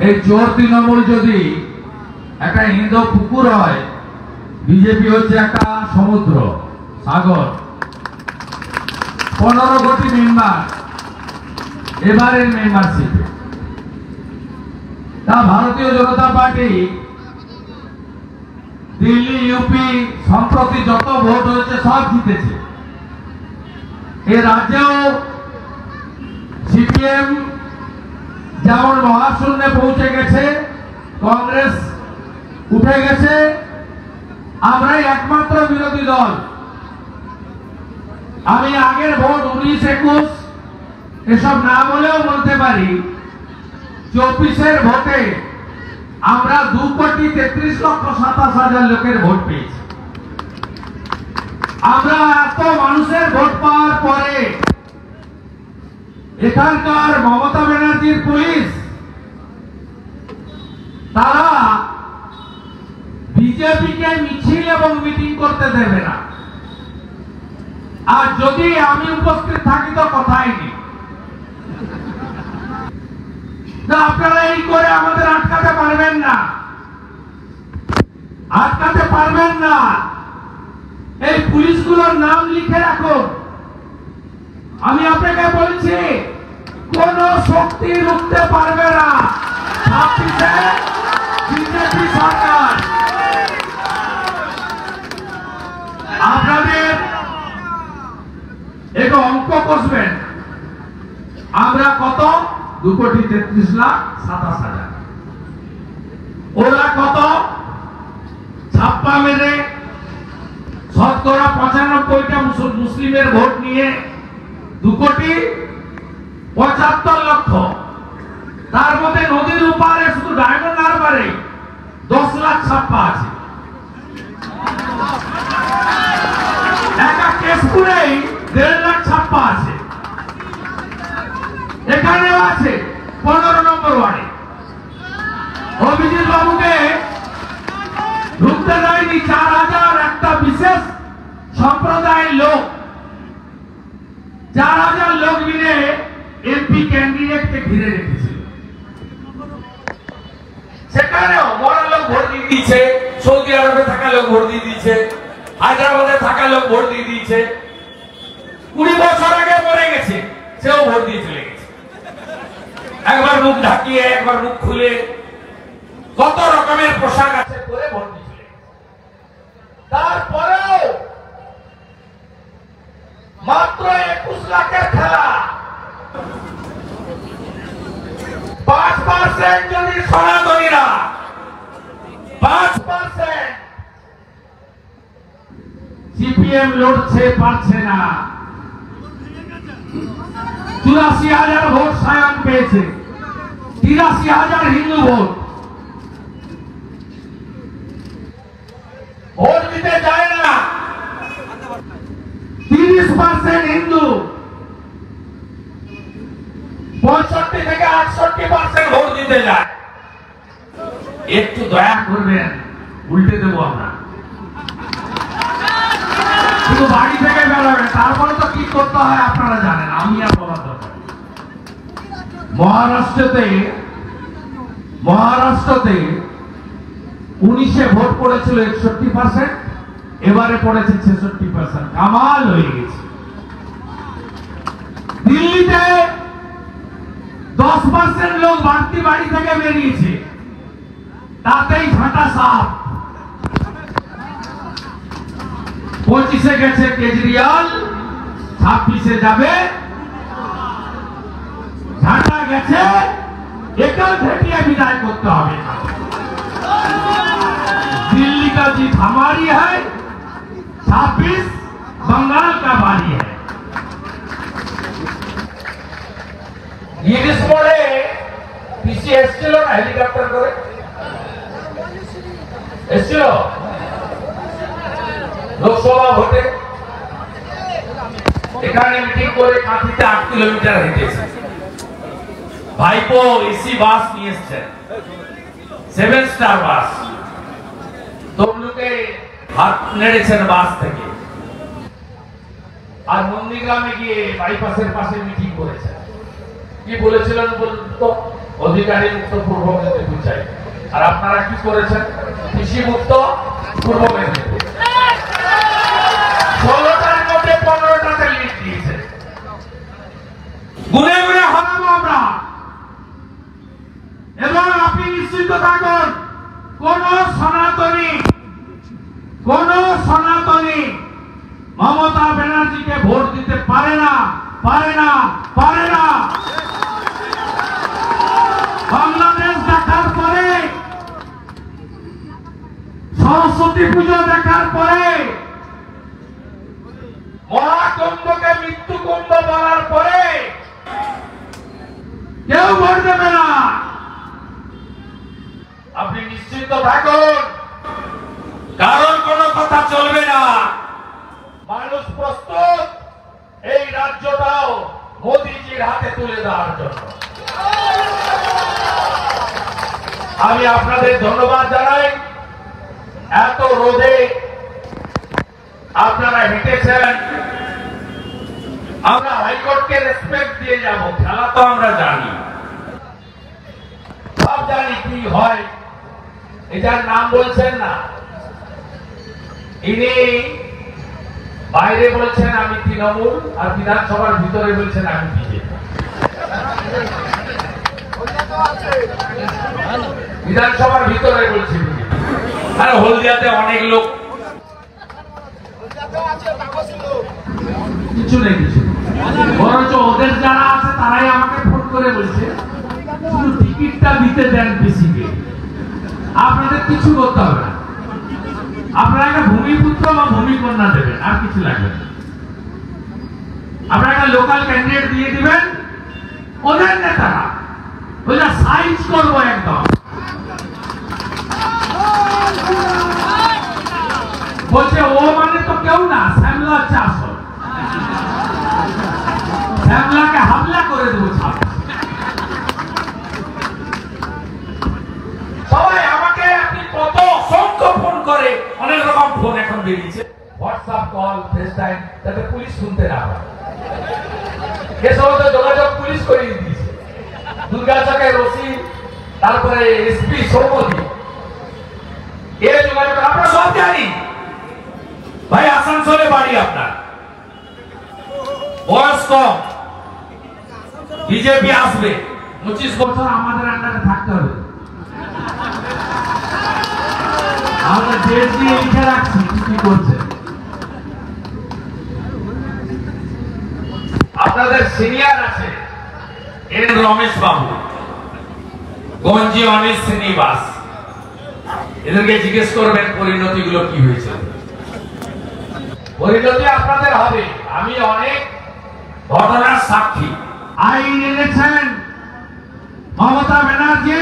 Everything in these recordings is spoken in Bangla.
এই চোর তৃণমূল যদি একটা হিন্দু পুকুর হয়, বিজেপি হচ্ছে একটা সমুদ্র সাগর। 15 কোটি মেম্বার এবারের মেম্বারশিপে। তা ভারতীয় জনতা পার্টি দিল্লি, ইউপি সম্প্রতি যত ভোট হয়েছে সব জিতেছে। এ রাজ্যেও সিপিএম যেমন মহাশূন্যে পৌঁছে গেছে, কংগ্রেস উঠে গেছে, আমরাই একমাত্র বিরোধী দল। আমি আগের ভোট 19-21 এসব না বলেও বলতে পারি 24-এর ভোটে আমরা 2,33,27,000 লোকের ভোট পেয়েছি। আমরা এত মানুষের ভোট পাওয়ার পরে এখানকার মমতা ব্যানার্জির পুলিশ তারা বিজেপিকে মিছিল এবং মিটিং করতে দেবে না। আর যদি আমি উপস্থিত থাকি তো কথাই নেই। আপনারা এই করে আমাদের আটকাতে পারবেন না, আটকাতে পারবেন না। এই পুলিশগুলোর নাম লিখে রাখুন। আমি আপনাকে বলছি কোন শক্তি রুখতে পারবে না। বিজেপি সরকার আপনাদের একটু অঙ্ক কষবেন। আমরা কত? 2,33,27,000। ওরা কত? ছাপ্পা মেরে শতকরা 95টা মুসলিমের ভোট নিয়ে 2,75,00,000। তার মধ্যে নদীর উপারে শুধু ডায়মন্ড হারবারে 10 লাখ ছাপ্পা আছে। একা কেশপুরেই 1.5 লাখ ছাপ্পা আছে। এখানেও আছে 15 নম্বর ওয়ার্ডে। অভিজিৎ বাবুকে ঢুকতে দেয়নি 4,000 একটা বিশেষ সম্প্রদায়ের লোক, 4,000 লোক মিলে এমপি ক্যান্ডিডেটকে ঘিরে রেখেছিল। সেখানেও বড় লোক ভোট দিয়ে দিয়েছে, সৌদি আরবে থাকা লোক ভোট দিয়ে দিয়েছে, হায়দ্রাবাদে থাকা লোক ভোট দিয়ে দিয়েছে। 20 বছর আগে মরে গেছে, সেও ভোট দিয়ে চলে গেছে। একবার মুখ ঢাকিয়ে, একবার মুখ খুলে, কত রকমের পোশাক আছে করে ভোট দিয়ে চলে গেছে। তারপরেও মাত্র 21 লাখের খেলা। 5% যদি সনাতনীরা 5% সিপিএম লড়ছে, পারছে না। 84,000 ভোট সায়ন পেয়েছে, 83,000 হিন্দু ভোট। ভোট দিতে যায় না 30% হিন্দু, 65 থেকে 68% ভোট দিতে যায়। একটু দয়া করবেন, উল্টে দেবো আমরা। শুধু বাড়ি থেকে বেরোবেন, তারপরে তো কি করতে হয় আপনারা জানেন, আমি আর বলার দরকার। মহারাষ্ট্রতে 19-এ ভোট পড়েছিল 61%, এবারে পড়েছে 66%। কামাল হয়ে গেছে। দিল্লিতে 10% লোক বাড়তি বাড়ি থেকে বেরিয়েছে, তাতেই ঝাঁটা সাপ। 25-এ গেছে কেজরিওয়াল, 26-এ যাবে। ঝাঁটা গেছে, একল ঘেটিয়ে বিদায় করতে হবে। दिल्ली का जीत हमारी है, 26 बंगाल का बारी है। गिरीश मोड़े পিসি এসছিল না হেলিকপ্টার করে? এসছিল লোকসভা ভোটে। এখানে মিটিং করে কাঁথিতে 8 কিলোমিটার হেঁটেছে। ভাইপো এসি বাস নিয়ে এসছেন, 7 স্টার বাস। তমলুকে হাত নেড়েছেন বাস থেকে। আর নন্দীগ্রামে গিয়ে বাইপাসের পাশে মিটিং করেছেন। কি বলেছিলেন বলতো? অধিকারী মুক্ত পূর্ব মেদিনীপুর চাই। আর আপনারা কি করেছেন? কৃষি মুক্ত পূর্ব মেদিনীপুর। 16টার মধ্যে 15টাতে লিড দিয়েছে। গুনে গুনে হারাবো আমরা। এবং আপনি নিশ্চিত থাকুন, কোন সনাতনী মমতা ব্যানার্জিকে ভোট দিতে পারে না। বাংলাদেশ দেখার পরে, সরস্বতী পুজো দেখার পরে, মহাকুম্ভকে মৃত্যু কুম্ভ বলার পরে কেউ ভোট দেবে না। আপনি নিশ্চিত থাকুন, কারণ কোনো কথা চলবে না। মানুষ প্রস্তুত এই রাজ্যটাও মোদিজির হাতে তুলে দেওয়ার জন্য। আমি আপনাদের ধন্যবাদ জানাই। এত রোদে আপনারা হেঁটেছেন। আমরা হাইকোর্টকে রেসপেক্ট দিয়ে যাব। খেলা তো আমরা জানি, সব জানি কি হয়। এটার নাম বলছেন না, ইনি বাইরে বলছেন আমি তৃণমূল, আর বিধানসভার ভিতরে বলছেন আমি বিজেপি। বিধানসভার ভিতরে বলছি বিজেপি। আর হলদিয়াতে অনেক লোক কিছু নেই, বরঞ্চ ওদের যারা আছে তারাই আমাকে ফোন করে বলছে শুধু টিকিটটা দিতে দেন পিসিকে, আপনাদের কিছু করতে হবে না, আপনারা একটা ভূমিপুত্র বা ভূমিকন্যা দেবেন, আর কিছু লাগবে না। আপনারা একটা লোকাল ক্যান্ডিডেট দিয়ে দিবেন। ওদের নেতারা ওইটা সাইজ করবো একদম, বলছে ও মানে তো কেউ না, শ্যামলা হচ্ছে আসল, শ্যামলাকে হামলা করে দেবো। সবাই আমাকে আপনি কত অসংখ্য ফোন করে, অনেক রকম ফোন এখন বেরিয়েছে, হোয়াটসঅ্যাপ কল, ফেস টাইম, যাতে পুলিশ শুনতে না পারে। এ সমস্ত যোগাযোগ পুলিশ করিয়ে দিয়েছে। দুর্গাচকের ওসি, তারপরে এসপি সৌমদী, এ যোগাযোগ আমরা সব জানি। ভাই আসানসোলে বাড়ি আপনার, বয়স কম, বিজেপি আসবে, 25 বছর আমাদের আন্ডারে থাকতে হবে। আমরা ডেট দিয়ে লিখে রাখছি কি করছে। আপনাদের সিনিয়র আছে এন রমেশ বাবু, গঞ্জি অনিশ শ্রীনিবাস, এদেরকে জিজ্ঞেস করবেন পরিণতিগুলো কি হয়েছে। পরিণতি আপনাদের হবে। আমি অনেক ঘটনার সাক্ষী। আইন এনেছেন মমতা ব্যানার্জি,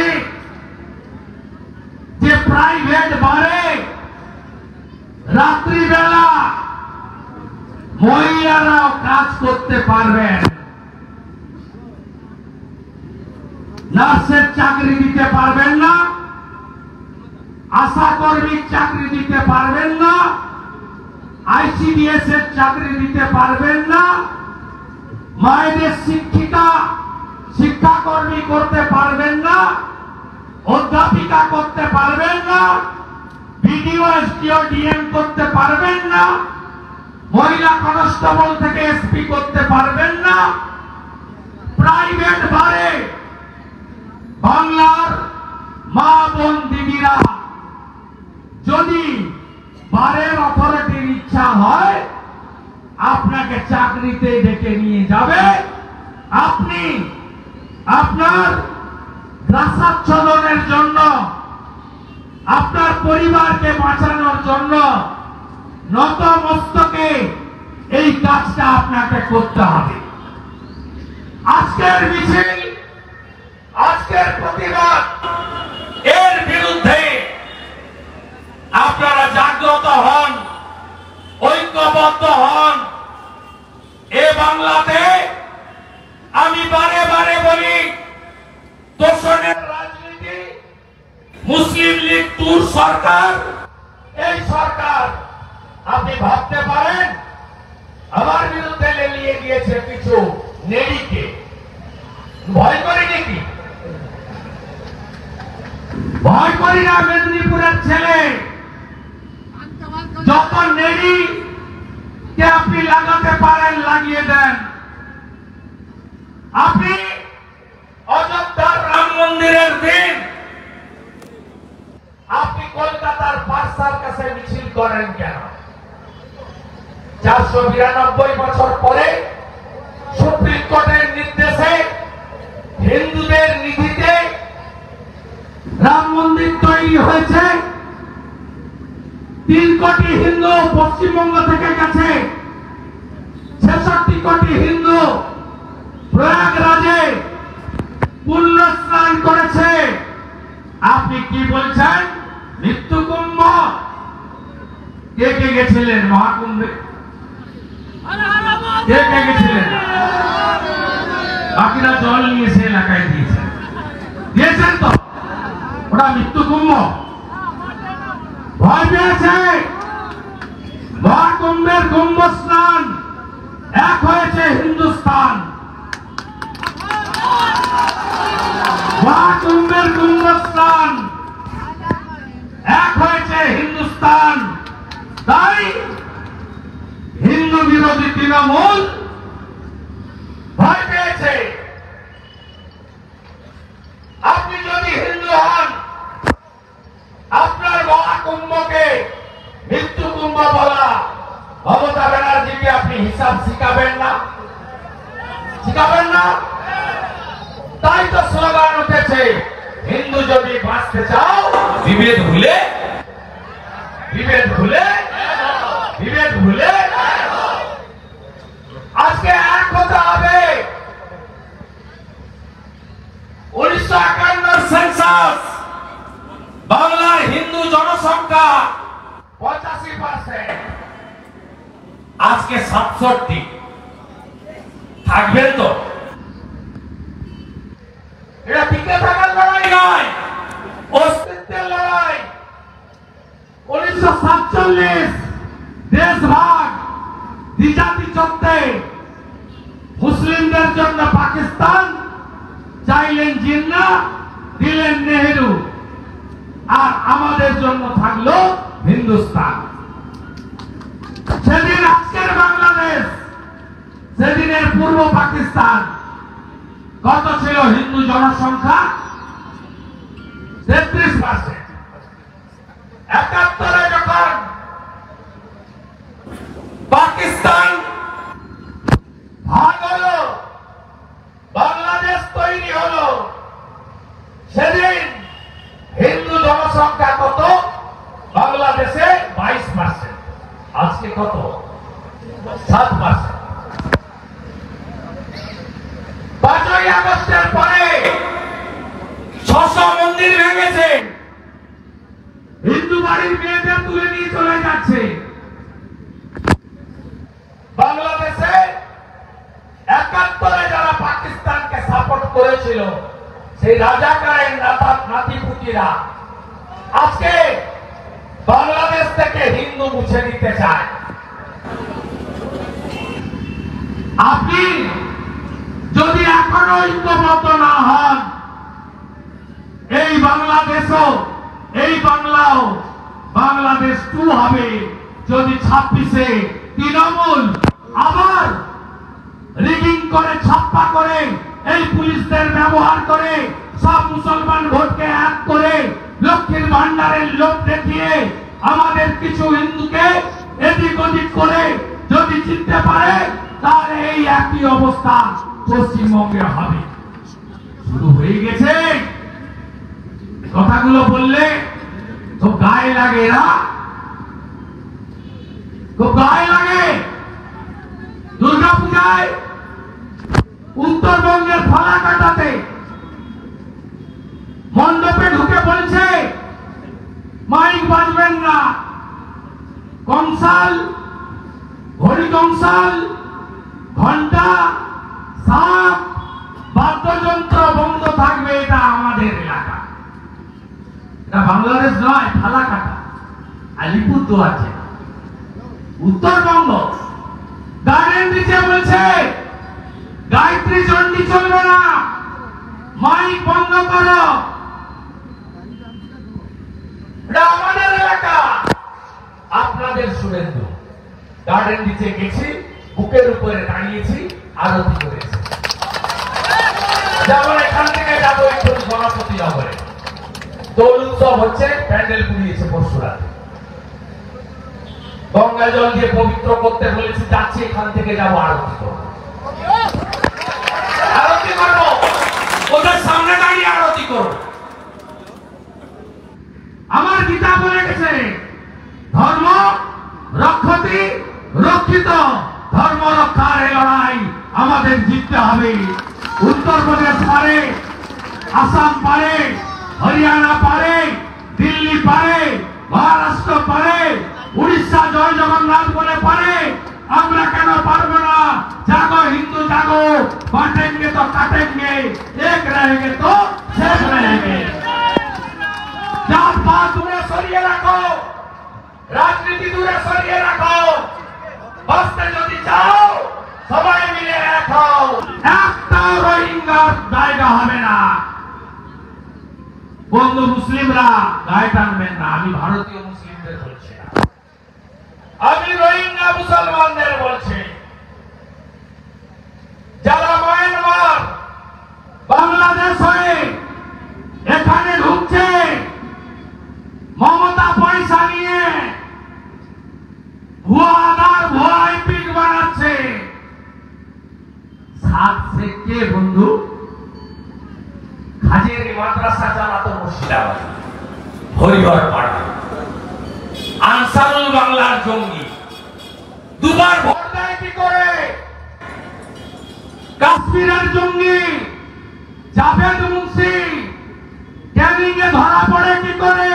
যে প্রাইভেট বারে রাত্রিবেলা মহিলারাও কাজ করতে পারবেন, নার্সের চাকরি দিতে পারবেন না, আশা কর্মীর চাকরি দিতে পারবেন না, আইসিডিএস এর চাকরি দিতে পারবেন না, মায়েদের শিক্ষাকর্মী করতে পারবেন না, অধ্যাপিকা করতে পারবেন না, বিডিও এসডিও ডিএম করতে পারবেন না, মহিলা কনস্টেবল থেকে এসপি করতে পারবেন না। প্রাইভেট বারে বাংলার মা বোন দিদিরা যদি বারের অথরিটির ইচ্ছা হয় আপনাকে চাকরিতে ডেকে নিয়ে যাবে, আপনি আপনার গ্রাসাচ্ছাদনের জন্য, আপনার পরিবারকে বাঁচানোর জন্য নত মস্তকে এই কাজটা আপনাকে করতে হবে। আজকের মিছিল, আজকের প্রতিবাদ, এর বিরুদ্ধে আপনারা জাগ্রত হন, ঐক্যবদ্ধ হন। এ বাংলাতে আমি বারে বারে বলি, দোষণের রাজনীতি, মুসলিম লীগ টুর সরকার, এই সরকার আপনি ভাবতে পারেন আমার বিরুদ্ধে লেলিয়ে গিয়েছে কিছু নেড়িকে, ভয় করে নাকি? ভয় করি না মেদিনীপুরের ছেলে। যত নেড়ি কে আপনি লাগাতে পারেন লাগিয়ে দেন। আপনি অযোধ্যার রাম মন্দিরের দিন আপনি কলকাতার বাদশার কাছে মিছিল করেন কেন? 492 বছর পরে সুপ্রিম কোর্টের নির্দেশে হিন্দুদের নিধিতে রাম মন্দির তৈরি হয়েছে। 3 কোটি হিন্দু পশ্চিমবঙ্গ থেকে গেছে, 66 কোটি হিন্দু প্রয়াগরাজে পুণ্য স্নান করেছে। আপনি কি বলছেন মৃত্যু কুম্ভ? কে কে গেছিলেন মহাকুম্ভে? কে কে গেছিলেন? বাকিরা জল নিয়ে সে এলাকায় দিয়েছেন, দিয়েছেন তো? ওটা মৃত্যু কুম্ভ? ভয় পেয়েছে। মহাকুম্ভের কুম্ভ স্নান এক হয়েছে হিন্দুস্তান। মহাকুম্ভের কুম্ভ স্নান এক হয়েছে হিন্দুস্তান। তাই হিন্দু বিরোধী তৃণমূল ভয় পেয়েছে। আপনি যদি হিন্দু হন, আপনার মহাকুম্ভকে মৃত্যু কুম্ভ বলা মমতা ব্যানার্জিকে আপনি হিসাব শিখাবেন না? শিখাবেন না? তাই তো স্লোগান উঠেছে, হিন্দু যদি বাঁচতে চাও বিভেদ ভুলে, বিভেদ ভুলে, বিভেদ ভুলে আজকে এক হতে হবে। 1951 সেন্সাস বাংলার হিন্দু জনসংখ্যা 85%, আজকে 67। থাকবেন তো? এটা টিকে থাকার লড়াই নয়, অস্তিত্বের লড়াই। 1947 দেশভাগ দ্বিজাতি চত্বরে মুসলিমদের জন্য পাকিস্তান চাইলেন জিন্না, দিলেন নেহেরু, আর আমাদের জন্য থাকলো হিন্দুস্তান। সেদিন আজকের বাংলাদেশ, সেদিনের পূর্ব পাকিস্তান কত ছিল হিন্দু জনসংখ্যা? 33%। 71 যখন পাকিস্তান ভাগ হলো, বাংলাদেশ তৈরি হলো, সেদিন হিন্দু জনসংখ্যা কত? বাংলাদেশে 22%। আজকে কত? 7%। 5ই আগস্টের পরে 600 মন্দির ভেঙেছে, হিন্দু বাড়ির মেয়েদের তুলে নিয়ে চলে যাচ্ছে। বাংলাদেশে 71-এ যারা পাকিস্তানকে সাপোর্ট করেছিল, সেই রাজাকারের নাতিপুতিরা আজকে বাংলাদেশ থেকে হিন্দু মুছে দিতে চায়। আপনি যদি এখনো ঐক্যবদ্ধ না হন, এই বাংলাদেশও, এই বাংলাও বাংলাদেশ 2 হবে। যদি 26-এ তৃণমূল আবার রিগিং করে, ছাপ্পা করে, এই পুলিশদের ব্যবহার করে, সব মুসলমান ভোটকে এক করে লক্ষ্মীর ভান্ডারের লোভ দেখিয়ে আমাদের কিছু হিন্দুকে এদিক ওদিক করে যদি জিততে পারে, তাহলে এই একই অবস্থা পশ্চিমবঙ্গে হবে। শুরু হয়ে গেছে। কথাগুলো বললে তো গায়ে লাগে, না তো গায়ে লাগে। দুর্গা পূজায় উত্তরবঙ্গের ফালাকাটাতে মণ্ডপে ঢুকে বলছে মাইক বাজবেন না, কংসাল, ঘড়ি কংসাল, ঘন্টা, সাপ, বাদ্যযন্ত্র বন্ধ থাকবে। এটা আমাদের এলাকা, এটা বাংলাদেশ নয়, ফালাকাটা, আলিপুরদুয়ার জেলা, উত্তরবঙ্গ। গানের নিচে বলছে গায়ত্রী চণ্ডী চলবে না, মাইক বন্ধ করো। গার্ডেন নিচে গেছি, বুকের উপরে দাঁড়িয়েছি, আরতি করেছি। যেমন এখান থেকে যাবো একটু গণপতি নগরে, দোল উৎসব হচ্ছে, প্যান্ডেল পুড়িয়েছে পরশু রাতে। গঙ্গা জল দিয়ে পবিত্র করতে বলেছি, যাচ্ছি, এখান থেকে যাবো আরতি করবো। আরতি করবো, ওদের সামনে দাঁড়িয়ে আরতি করবো। আমার গীতা বলে গেছে, ধর্ম রক্ষতি রক্ষিত, ধর্ম রক্ষার এই লড়াই আমাদের জিততে হবে। উত্তরপ্রদেশ পারে, আসাম পারে, হরিয়ানা পারে, দিল্লি পারে, মহারাষ্ট্র পারে, উড়িষ্যা জয় জগন্নাথ বলে পারে, আমরা কেন পারবো না? জাগো হিন্দু জাগো, বাঁটেंगे তো কাটেंगे, এক रहेंगे তো শেষ रहेंगे। জাত পাত দূরে সরিয়ে রাখো, রাজনীতি দূরে সরিয়ে রাখো, বাঁচতে যদি চাও সবাই মিলে এক হও। একটা রোহিঙ্গার জায়গা হবে না। বন্ধু মুসলিমরা গায়ে টানবেন না, আমি ভারতীয় মুসলিমদের বলছি না, আমি রোহিঙ্গা মুসলমানদের বলছি। যারা মায়ানমার বাংলাদেশ হয়ে এখানে ঢুকছে, মমতা পয়সা নিয়ে ভুয়া আধার ভুয়া এপিক বানাচ্ছে। সাত থেকে বন্ধু হাজিরি মাদ্রাসা চালাতো মুর্শিদাবাদ, হরিহর পাড়া, আনসারুল বাংলার জঙ্গি, দুবার ভোট দেয় কি করে? কাশ্মীরের জঙ্গি জাভেদ মুন্সি ক্যানিং এ ধরা পড়ে কি করে?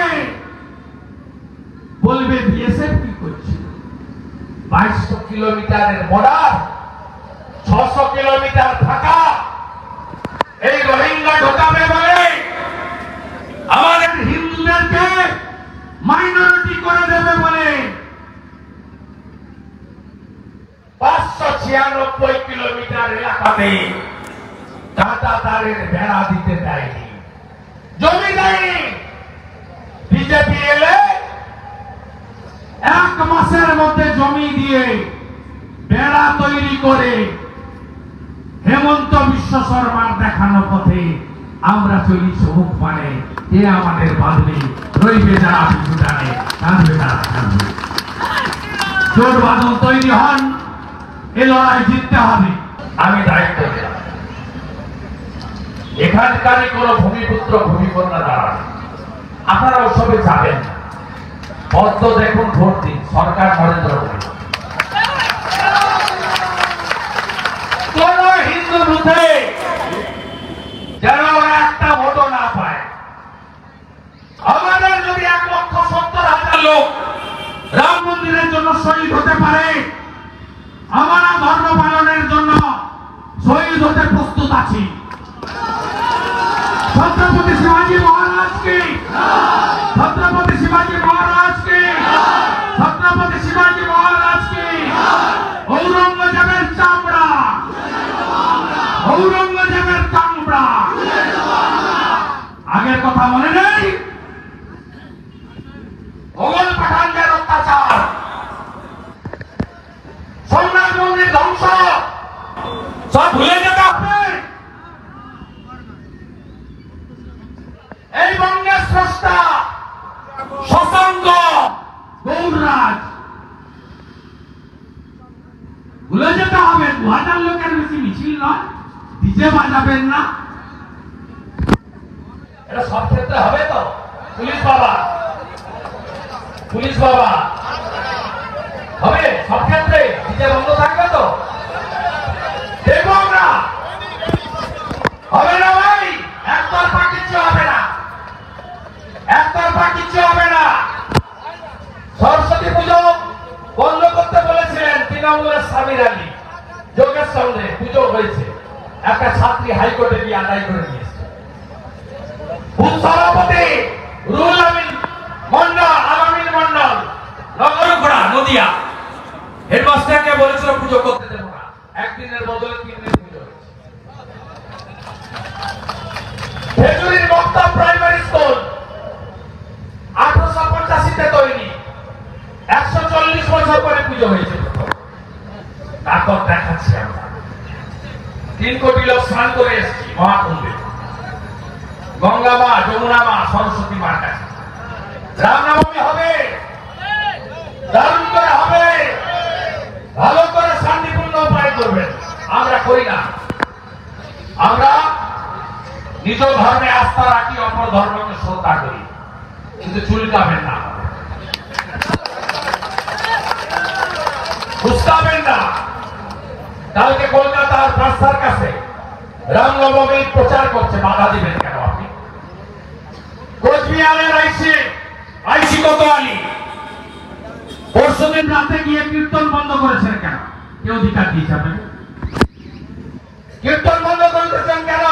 বলবে বিএসএফ কি করছিল? 2200 কিলোমিটারের বর্ডার, 600 কিলোমিটার থাকা এই রোহিঙ্গা ঢোকাবে বলে আমাদের হিন্দুদেরকে মাইনরিটি করে দেবে বলে 596 কিলোমিটার এলাকাতে কাঁটা তারের বেড়া দিতে দেয়নি, জমি দেয়নি। বিজেপি এলে 1 মাসের মধ্যে জমি দিয়ে বেড়া তৈরি করে হেমন্ত বিশ্ব শর্মার দেখানো পথে আমরা চলি সবুক পানে। এ আমাদের বাঁধবে, রইবে যারা পিছু টানে, কাঁদবে যারা কাঁদবে। জোট বাঁধন তৈরি হন, এ লড়াই জিততে হবে। আমি দায়িত্ব দিলাম, এখানকারই কোন ভূমিপুত্র ভূমিকন্যা দাঁড়াবে, আপনারা ওসবে যাবেন না। পদ্ম দেখুন, ভোট দিন সরকার নরেন্দ্র মোদী। কোন হিন্দু বুথে যেন একটা ভোটও না পায়। আমাদের যদি 1,70,000 লোক রাম মন্দিরের জন্য শহীদ হতে পারে, আমরা ধর্ম পালনের জন্য শহীদ হতে প্রস্তুত আছি। ছত্রপতি শিবাজী মহারাজ কি, ছত্রপতি শিবাজী মহারাজ কি, ছত্রপতি শিবাজী মহারাজ কি। ঔরঙ্গজেবের চামড়া, ঔরঙ্গজেবের চামড়া। আগের কথা মনে নেই? মোগল পাঠানদের অত্যাচার, সোমনাথ মন্দির ধ্বংস, সব ভুলে যেতে হবে। এই বঙ্গের স্রষ্টা শশাঙ্ক গৌররাজ, ভুলে যেতে হবে। 2000 লোকের বেশি মিছিল নয়, ডিজে বাজাবেন না। এটা সব ক্ষেত্রে হবে তো? পুলিশ বাবা, পুলিশ বাবা হবে সব ক্ষেত্রে? ডিজে বন্ধ থাকবে তো? দেখবো আমরা, হবে না ভাই? একতরফা কিচ্ছু হবে না, একতরফা কিচ্ছু হবে না। সরস্বতী পুজো বন্ধ করতে বলেছিলেন তৃণমূলের সামির আলী, যোগের সঙ্গে পুজো হয়েছে, একটা ছাত্রী হাইকোর্টে গিয়ে আদায় করে নিয়েছে। বুথ সভাপতি রুহুল আমিন মন্ডল, আলামিন মন্ডল, নগরঘোড়া নদিয়া, হেডমাস্টারকে বলেছিল পুজো করতে দেবো না, একদিনের বদলে 3 দিন পুজো হয়েছে। খেজুরির বক্তা প্রাইমারি স্কুল 1885-তে তৈরি, 140 বছর পরে পুজো হয়েছে। গঙ্গা মা, যমুনা মা, সরস্বতী মার কাছে রামনবমী হবে, দারুণ করে হবে, ভালো করে শান্তিপূর্ণ উপায় করবেন। আমরা করি না, আমরা নিজ ধর্মে আস্থা রাখি, অপর ধর্মকে শ্রদ্ধা করি, কিন্তু চুলকাবেন না, বুঝতাবেন না। কালকে কলকাতার রাস্তার কাছে রামনবমীর প্রচার করছে, বাধা দিবেন কেন আপনি? কোচবিহারের আইসি কোতোয়ালি পরশুদিন রাতে গিয়ে কীর্তন বন্ধ করেছেন কেন? কে অধিকার দিয়েছে আপনাকে? কীর্তন বন্ধ করতেছেন কেন?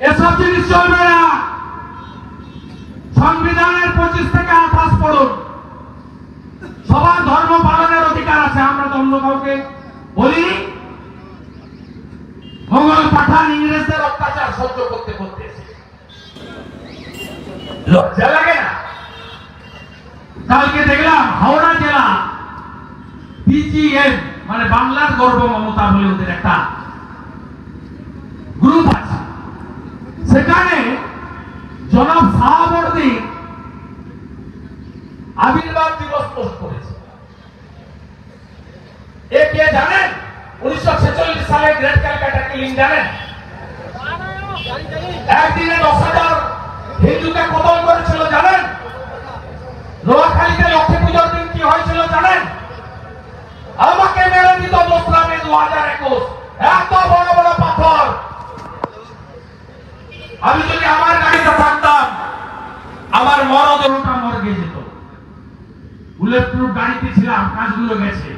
এসব জিনিস চলবে না। সংবিধানের 25 থেকে 28 পড়ুন। সবার ধর্ম পালনের অধিকার আছে, আমরা তো অন্য কাউকে বলিনি। মোগল পাঠান ইংরেজদের অত্যাচার সহ্য করতে করতে লজ্জা লাগে না? কালকে দেখলাম হাওড়া জেলা বিজিএম মানে বাংলার গর্ব মমতা বলে ওদের একটা গ্রুপ আছে, সেখানে জনাব শাহাবুদ্দিন আবির্ভাব দিবস পোস্ট করেছে। এ কে জানেন? 1946 সালে গ্রেট ক্যালকাটা কিলিং জানেন? একদিনে 10,000 হিন্দুকে কতল করেছিল জানেন? নোয়াখালীতে লক্ষ্মী পুজোর দিন কি হয়েছিল জানেন? আমাকে মেরে দিত 2রা মে 2021, এত বড় বড় পাথর। আমি যদি আমার গাড়িতে থাকতাম, আমার মরদেহটা মর্গে যেত। বুলেট প্রুফ গাড়িতে ছিলাম, কাজগুলো গেছে,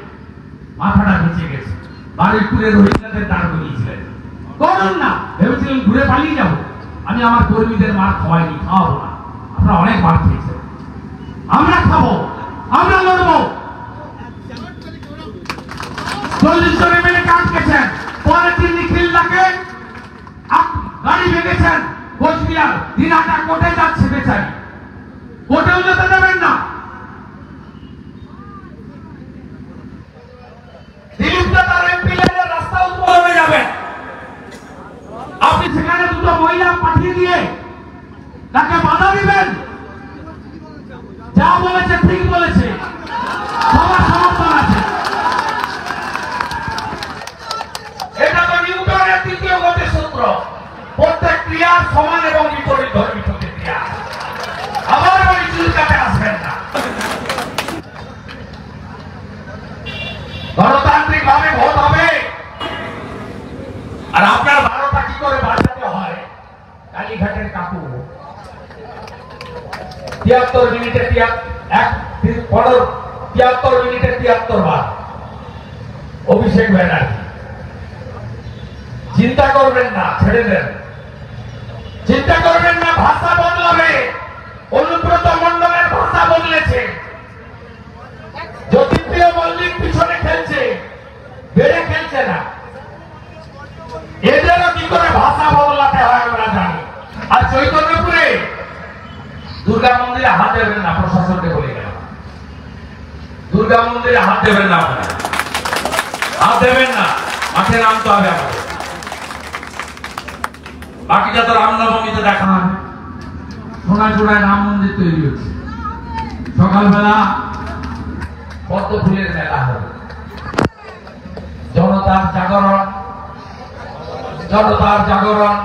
মাথাটা বেঁচে গেছে। বারুইপুরের রোহিঙ্গাদের দাঁড় করিয়েছিলেন, করুন না, ভেবেছিলেন ঘুরে পালিয়ে যাবো। আমি আমার কর্মীদের মার খাওয়াইনি, খাওয়াবো না। আপনারা অনেক মার খেয়েছেন, আমরা খাবো, আমরা লড়বো। 40 জন এমএলএ কাজ গেছেন, পরে তিনি নিখিলদাকে গাড়ি ভেঙেছেন। কোচবিহার দিনাটা কোর্টে যাচ্ছে, বেচারি কোর্টেও যেতে দেবেন না। রাস্তা উদ্বোধনে যাবেন, আপনি সেখানে 2টো মহিলা পাঠিয়ে দিয়ে তাকে বাধা দিবেন। যা বলেছে ঠিক বলেছে, সবার সমর্থন আছে। এটা তো নিউটনের 3য় গতির সূত্র, প্রত্যেক ক্রিয়ার সমান এবং বিপরীত ধর্মী প্রতিক্রিয়া। আবার ওই চুলকাতে আসবেন না। গণতান্ত্রিক ভাবে ভোট হবে, আর আপনার 12টা কি করে বাজাতে হয়? কালীঘাটের কাকু 73 মিনিটে 73 বার অভিষেক ব্যানার্জি। চিন্তা করবেন না, ছেড়ে দেন, চিন্তা করবেন না, ভাষা বদলাবে। অনুব্রত মণ্ডলের ভাষা বদলেছে, জ্যোতিপ্রিয় মল্লিক পিছনে খেলছে, বেড়ে খেলছে না। এদেরও কি করে ভাষা বদলাতে হয় আমরা জানি। আর চৈতন্যপুরে দুর্গা মন্দিরে হাত দেবেন না, প্রশাসনকে বলে গেল, দুর্গা মন্দিরে হাত দেবেন না, আপনারা হাত দেবেন না, মাঠে নামতে হবে আমাদের। বাকিটা তো রামনবমীতে দেখা হবে। সোনাচূড়ায় রাম মন্দির তৈরি হচ্ছে, সকালবেলা পদ্ম ফুলের মেলা হবে। জনতার জাগরণ, জনতার জাগরণ।